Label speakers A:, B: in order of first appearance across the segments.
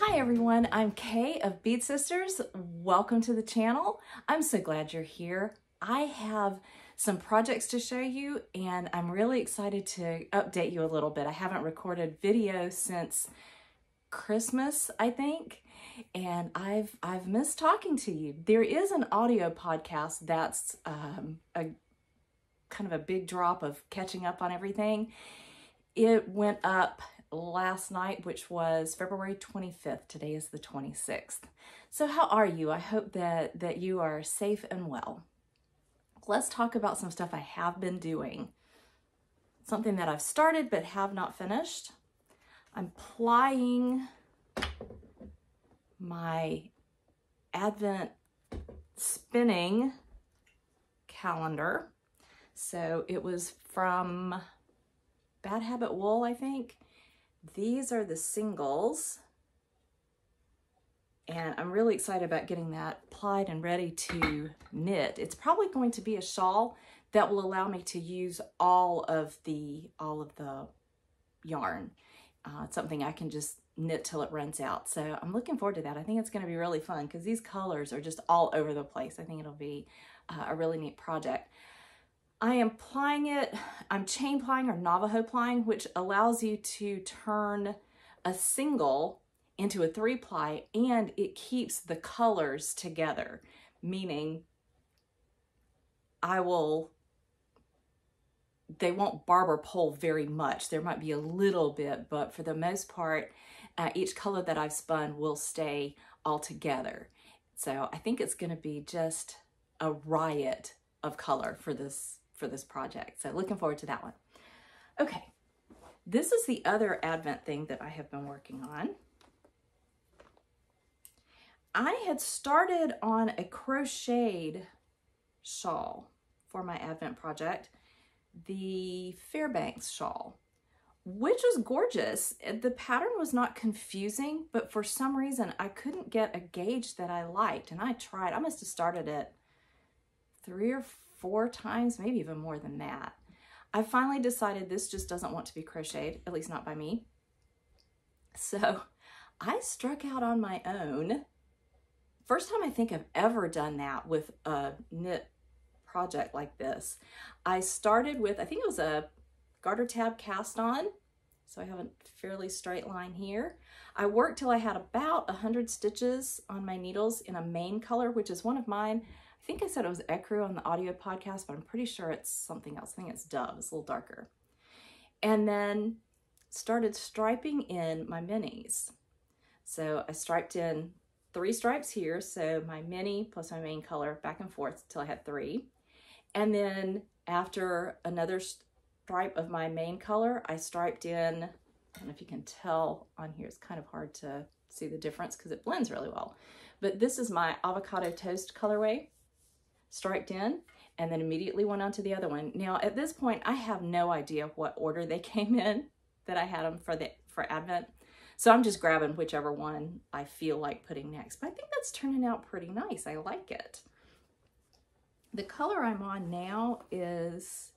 A: Hi everyone, I'm Kay of Bead Sisters. Welcome to the channel. I'm so glad you're here. I have some projects to show you and I'm really excited to update you a little bit. I haven't recorded video since Christmas, I think, and I've missed talking to you. There is an audio podcast that's a kind of a big drop of catching up on everything. It went up last night, which was February 25th. Today is the 26th. So how are you? I hope that you are safe and well. Let's talk about some stuff I have been doing. Something that I've started but have not finished. I'm plying my Advent spinning calendar. So it was from Bad Habit Wool, I think. These are the singles, and I'm really excited about getting that plied and ready to knit. It's probably going to be a shawl that will allow me to use all of the yarn. It's something I can just knit till it runs out. So I'm looking forward to that. I think it's going to be really fun because these colors are just all over the place. I think it'll be a really neat project. I am plying it, I'm chain plying or Navajo plying, which allows you to turn a single into a 3-ply and it keeps the colors together, meaning they won't barber pole very much. There might be a little bit, but for the most part, each color that I've spun will stay all together. So I think it's going to be just a riot of color for this project. So looking forward to that one. Okay, this is the other Advent thing that I have been working on. I had started on a crocheted shawl for my Advent project, the Fairbanks Shawl, which was gorgeous. The pattern was not confusing, but for some reason I couldn't get a gauge that I liked, and I tried. I must have started it 3 or 4 times, maybe even more than that. I finally decided this just doesn't want to be crocheted, at least not by me. So I struck out on my own. First time I think I've ever done that with a knit project like this. I started with, I think it was a garter tab cast on. So I have a fairly straight line here. I worked till I had about 100 stitches on my needles in a main color, which is one of mine. I think I said it was Ecru on the audio podcast, but I'm pretty sure it's something else. I think it's Dove. It's a little darker. And then started striping in my minis. So I striped in 3 stripes here. So my mini plus my main color back and forth till I had 3. And then after another stripe of my main color, I striped in, I don't know if you can tell on here, it's kind of hard to see the difference because it blends really well. But this is my avocado toast colorway. Striped in and then immediately went on to the other one. Now at this point I have no idea what order they came in that I had them for Advent, so I'm just grabbing whichever one I feel like putting next, but I think that's turning out pretty nice. I like it. The color I'm on now is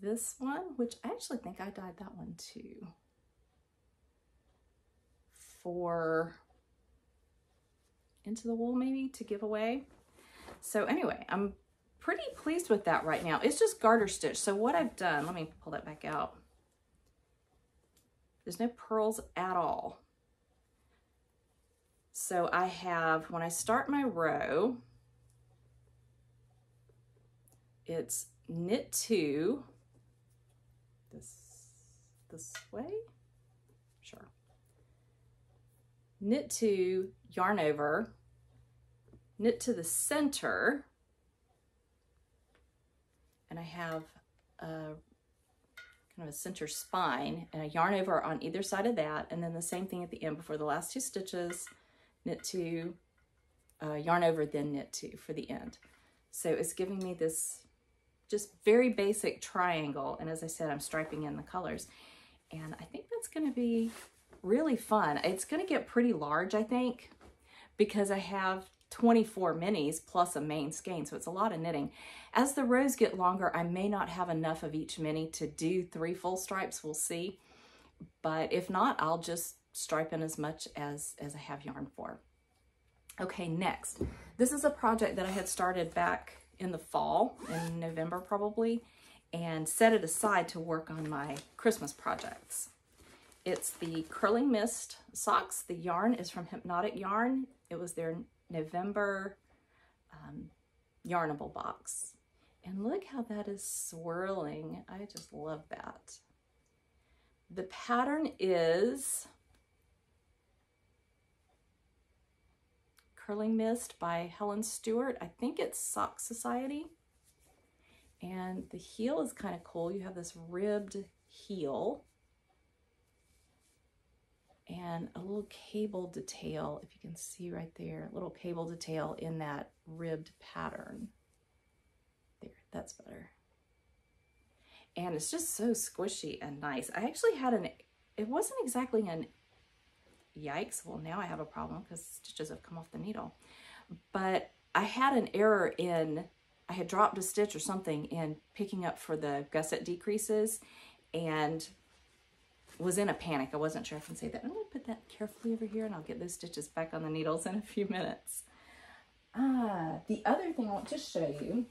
A: this one, which I actually think I dyed that one too for Into the Wool, maybe to give away. So anyway, I'm pretty pleased with that right now. It's just garter stitch. So what I've done, let me pull that back out. There's no purls at all. So I have, when I start my row, it's knit 2, this way, sure. Knit 2, yarn over, knit to the center, and I have a kind of a center spine and a yarn over on either side of that, and then the same thing at the end before the last 2 stitches, knit 2, yarn over, then knit 2 for the end. So it's giving me this just very basic triangle, and as I said, I'm striping in the colors, and I think that's going to be really fun. It's going to get pretty large, I think, because I have 24 minis plus a main skein, so it's a lot of knitting. As the rows get longer, I may not have enough of each mini to do 3 full stripes, we'll see. But if not, I'll just striping as much as I have yarn for. Okay, next. This is a project that I had started back in the fall, in November probably, and set it aside to work on my Christmas projects. It's the Curling Mist socks. The yarn is from Hypnotic Yarn. It was their November Yarnable box. And look how that is swirling. I just love that. The pattern is Curling Mist by Helen Stewart. I think it's Sock Society. And the heel is kind of cool. You have this ribbed heel and a little cable detail, if you can see right there, a little cable detail in that ribbed pattern. There, that's better. And it's just so squishy and nice. I actually had it wasn't exactly an, yikes, well now I have a problem because stitches have come off the needle. But I had an error in, I had dropped a stitch or something in picking up for the gusset decreases and was in a panic. I wasn't sure I can say that. I'm gonna put that carefully over here and I'll get those stitches back on the needles in a few minutes. The other thing I want to show you,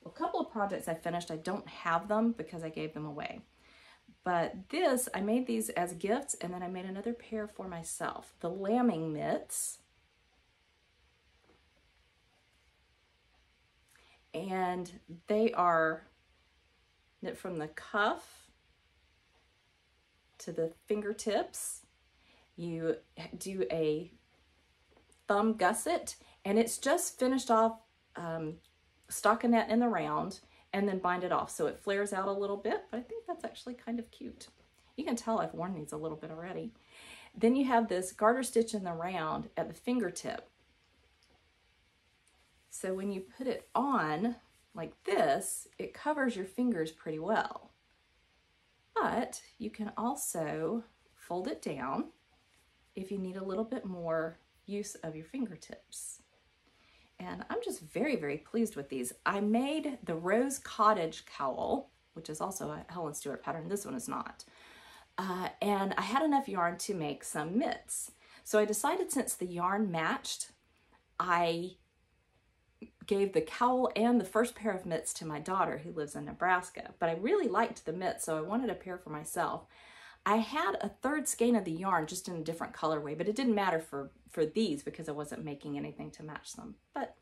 A: a couple of projects I finished, I don't have them because I gave them away. But this, I made these as gifts and then I made another pair for myself. The lambing mitts. And they are knit from the cuff to the fingertips. You do a thumb gusset and it's just finished off stockinette in the round and then bind it off so it flares out a little bit, but I think that's actually kind of cute. You can tell I've worn these a little bit already. Then you have this garter stitch in the round at the fingertip. So when you put it on like this, it covers your fingers pretty well. But you can also fold it down if you need a little bit more use of your fingertips. And I'm just very, very pleased with these. I made the Rose Cottage cowl, which is also a Helen Stewart pattern. This one is not. And I had enough yarn to make some mitts. So I decided since the yarn matched, I gave the cowl and the first pair of mitts to my daughter who lives in Nebraska. But I really liked the mitts, so I wanted a pair for myself. I had a third skein of the yarn just in a different colorway, but it didn't matter for these because I wasn't making anything to match them. But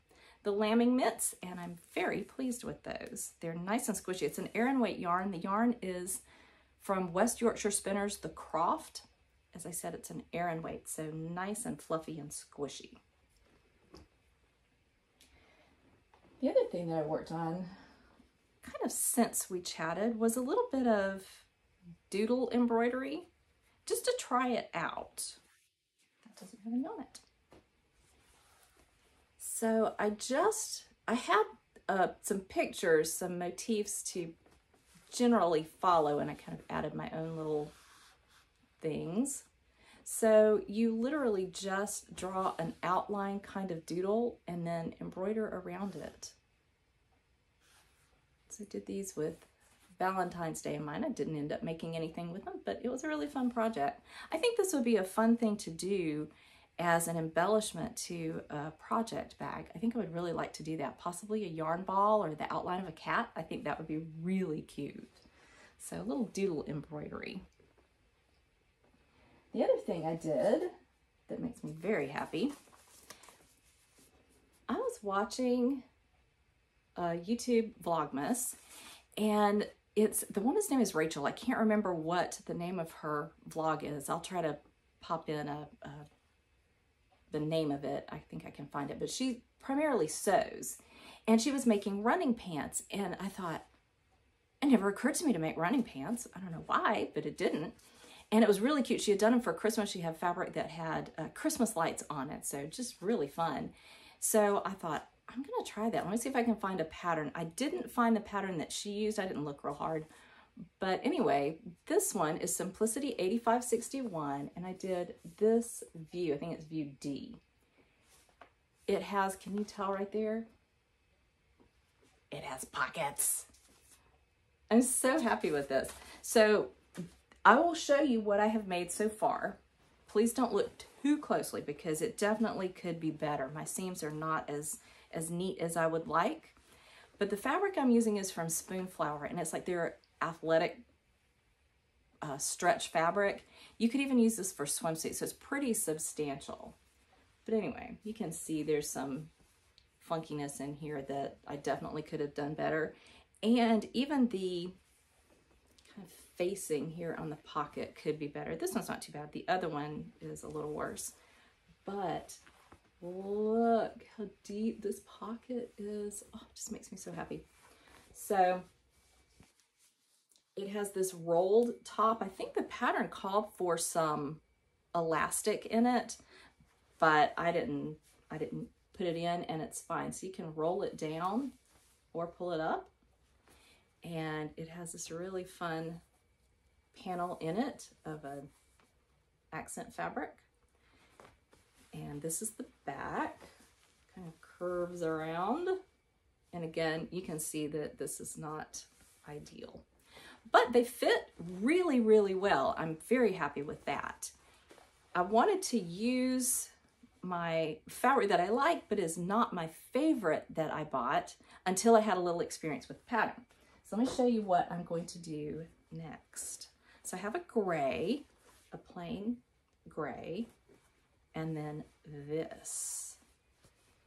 A: the lambing mitts, and I'm very pleased with those. They're nice and squishy. It's an Aran weight yarn. The yarn is from West Yorkshire Spinners, the Croft. As I said, it's an Aran weight, so nice and fluffy and squishy. The other thing that I worked on, kind of since we chatted, was a little bit of doodle embroidery, just to try it out. That doesn't have any on it. So I had some pictures, some motifs to generally follow, and I kind of added my own little things. So you literally just draw an outline kind of doodle and then embroider around it. So I did these with Valentine's Day in mind. I didn't end up making anything with them, but it was a really fun project. I think this would be a fun thing to do as an embellishment to a project bag. I think I would really like to do that. Possibly a yarn ball or the outline of a cat. I think that would be really cute. So a little doodle embroidery. The other thing I did that makes me very happy, I was watching YouTube Vlogmas, and the woman's name is Rachel. I can't remember what the name of her vlog is. I'll try to pop in the name of it. I think I can find it, but she primarily sews, and she was making running pants, and I thought, it never occurred to me to make running pants. I don't know why, but it didn't. And it was really cute. She had done them for Christmas. She had fabric that had Christmas lights on it. So just really fun. So I thought, I'm going to try that. Let me see if I can find a pattern. I didn't find the pattern that she used. I didn't look real hard. But anyway, this one is Simplicity 8561. And I did this view. I think it's view D. It has, can you tell right there? It has pockets. I'm so happy with this. So I will show you what I have made so far. Please don't look too closely because it definitely could be better. My seams are not as neat as I would like. But the fabric I'm using is from Spoonflower, and it's like their athletic stretch fabric. You could even use this for swimsuits, so it's pretty substantial. But anyway, you can see there's some funkiness in here that I definitely could have done better. And even the kind of facing here on the pocket could be better. This one's not too bad. The other one is a little worse. But look how deep this pocket is. Oh, it just makes me so happy. So it has this rolled top. I think the pattern called for some elastic in it, but I didn't put it in, and it's fine. So you can roll it down or pull it up. And it has this really fun panel in it of an accent fabric. And this is the back, kind of curves around. And again, you can see that this is not ideal, but they fit really, really well. I'm very happy with that. I wanted to use my fabric that I like, but is not my favorite that I bought until I had a little experience with the pattern. So let me show you what I'm going to do next. So I have a gray, a plain gray, and then this.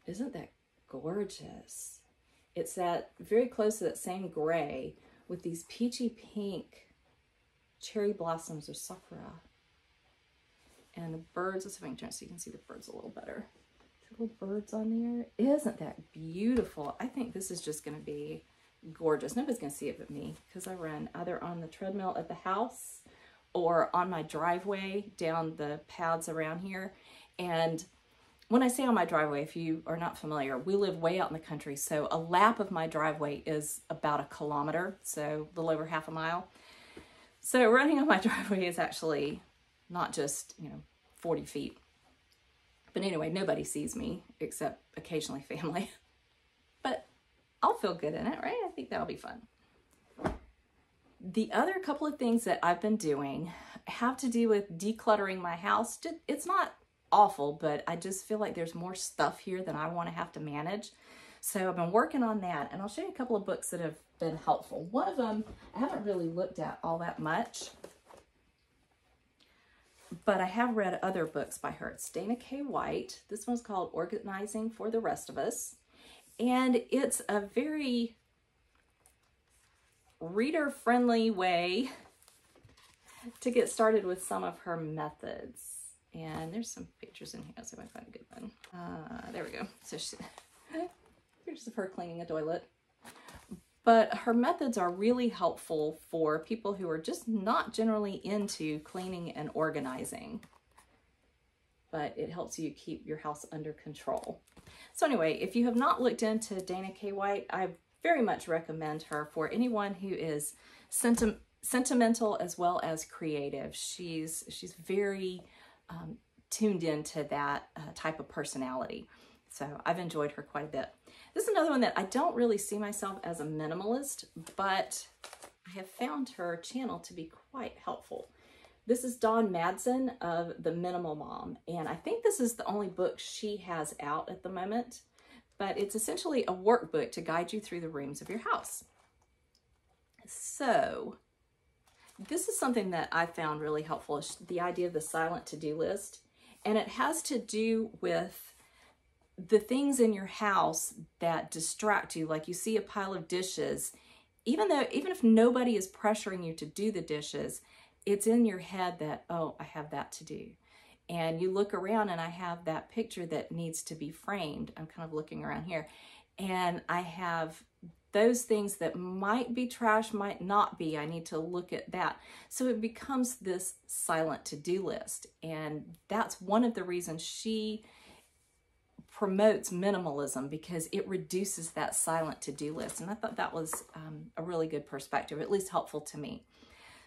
A: Isn't that gorgeous? It's that very close to that same gray with these peachy pink cherry blossoms or sakura. And the birds, let's see if I can turn so you can see the birds a little better. Little birds on there. Isn't that beautiful? I think this is just going to be gorgeous. Nobody's going to see it but me because I run either on the treadmill at the house or on my driveway down the paths around here. And when I say on my driveway, if you are not familiar, we live way out in the country. So a lap of my driveway is about 1 kilometer, so a little over half a mile. So running on my driveway is actually not just, 40 feet. But anyway, nobody sees me except occasionally family. But I'll feel good in it, right? I think that'll be fun. The other couple of things that I've been doing have to do with decluttering my house. It's not awful, but I just feel like there's more stuff here than I want to have to manage. So I've been working on that, and I'll show you a couple of books that have been helpful. One of them I haven't really looked at all that much, but I have read other books by her. It's Dana K. White. This one's called Organizing for the Rest of Us. And it's a very reader-friendly way to get started with some of her methods. And there's some pictures in here. Let's see if I can find a good one. There we go. So pictures of her cleaning a toilet. But her methods are really helpful for people who are just not generally into cleaning and organizing. But it helps you keep your house under control. So anyway, if you have not looked into Dana K. White, I very much recommend her for anyone who is sentimental as well as creative. She's very tuned into that type of personality. So I've enjoyed her quite a bit. This is another one that I don't really see myself as a minimalist, but I have found her channel to be quite helpful. This is Dawn Madsen of The Minimal Mom, and I think this is the only book she has out at the moment, but it's essentially a workbook to guide you through the rooms of your house. So this is something that I found really helpful, is the idea of the silent to-do list, and it has to do with the things in your house that distract you. Like you see a pile of dishes, even if nobody is pressuring you to do the dishes, it's in your head that, oh, I have that to do. And you look around and I have that picture that needs to be framed. I'm kind of looking around here and I have those things that might be trash, might not be. I need to look at that. So it becomes this silent to-do list. And that's one of the reasons she promotes minimalism, because it reduces that silent to-do list. And I thought that was a really good perspective, at least helpful to me.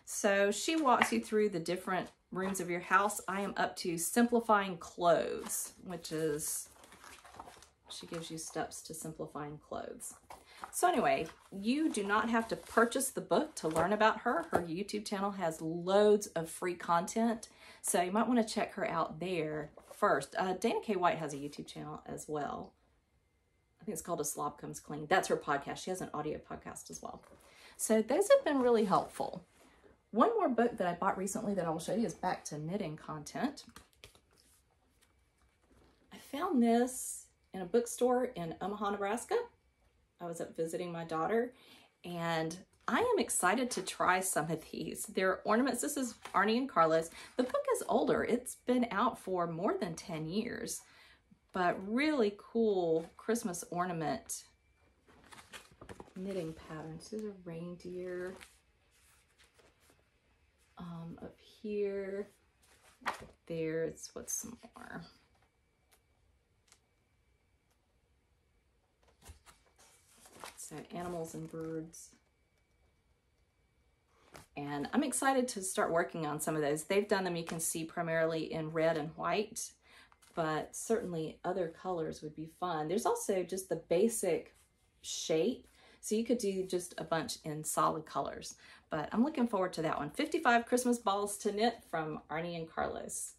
A: So she walks you through the different rooms of your house. I am up to simplifying clothes, which is, she gives you steps to simplifying clothes. So anyway, you do not have to purchase the book to learn about her. Her YouTube channel has loads of free content, so you might want to check her out there first. Dana K. White has a YouTube channel as well. I think it's called A Slob Comes Clean. That's her podcast. She has an audio podcast as well. So those have been really helpful. One more book that I bought recently that I will show you is back to knitting content. I found this in a bookstore in Omaha, Nebraska. I was up visiting my daughter, and I am excited to try some of these. They're ornaments. This is Arnie and Carlos. The book is older. It's been out for more than 10 years, but really cool Christmas ornament knitting patterns. There's a reindeer up here. There's what's some more. So animals and birds. And I'm excited to start working on some of those. They've done them, you can see, primarily in red and white, but certainly other colors would be fun. There's also just the basic shape, so you could do just a bunch in solid colors. But I'm looking forward to that one. 55 Christmas Balls to Knit from Arnie and Carlos.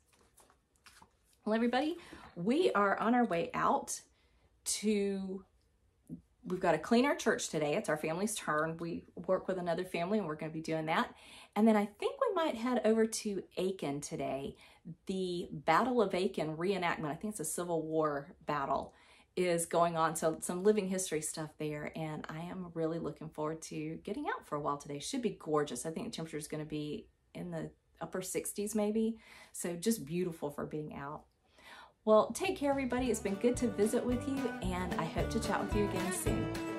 A: Well, everybody, we are on our way out to... We've got to clean our church today. It's our family's turn. We work with another family, and we're going to be doing that. And then I think we might head over to Aiken today. The Battle of Aiken reenactment, I think it's a Civil War battle, is going on. So some living history stuff there. And I am really looking forward to getting out for a while today. Should be gorgeous. I think the temperature is going to be in the upper 60s maybe. So just beautiful for being out. Well, take care, everybody. It's been good to visit with you, and I hope to chat with you again soon.